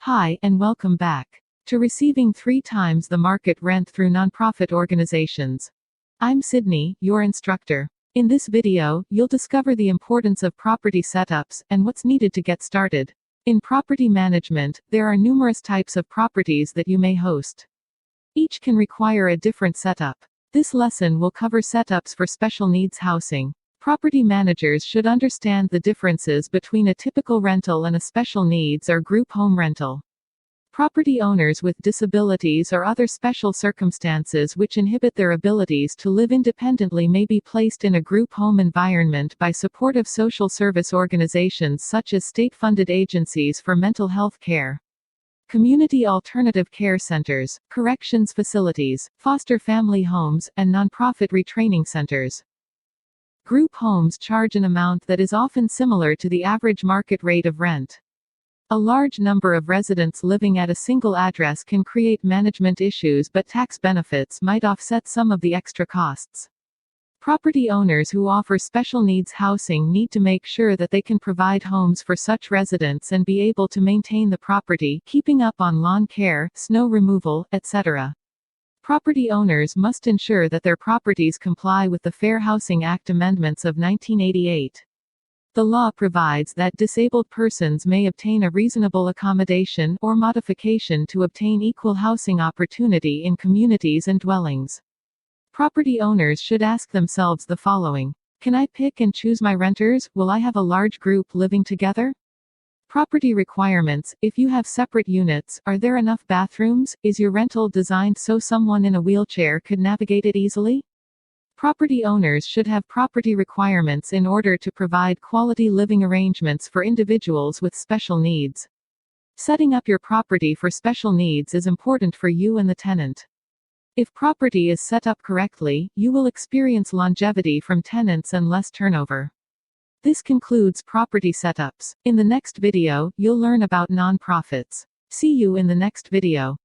Hi, and welcome back to receiving 3 times the market rent through nonprofit organizations. I'm Sydney, your instructor. In this video, you'll discover the importance of property setups and what's needed to get started. In property management, there are numerous types of properties that you may host. Each can require a different setup. This lesson will cover setups for special needs housing. Property managers should understand the differences between a typical rental and a special needs or group home rental. Property owners with disabilities or other special circumstances which inhibit their abilities to live independently may be placed in a group home environment by supportive social service organizations such as state-funded agencies for mental health care, community alternative care centers, corrections facilities, foster family homes, and nonprofit retraining centers. Group homes charge an amount that is often similar to the average market rate of rent. A large number of residents living at a single address can create management issues, but tax benefits might offset some of the extra costs. Property owners who offer special needs housing need to make sure that they can provide homes for such residents and be able to maintain the property, keeping up on lawn care, snow removal, etc. Property owners must ensure that their properties comply with the Fair Housing Act amendments of 1988. The law provides that disabled persons may obtain a reasonable accommodation or modification to obtain equal housing opportunity in communities and dwellings. Property owners should ask themselves the following: can I pick and choose my renters? Will I have a large group living together? Property requirements: if you have separate units, are there enough bathrooms? Is your rental designed so someone in a wheelchair could navigate it easily? Property owners should have property requirements in order to provide quality living arrangements for individuals with special needs. Setting up your property for special needs is important for you and the tenant. If property is set up correctly, you will experience longevity from tenants and less turnover. This concludes property setups. In the next video, you'll learn about nonprofits. See you in the next video.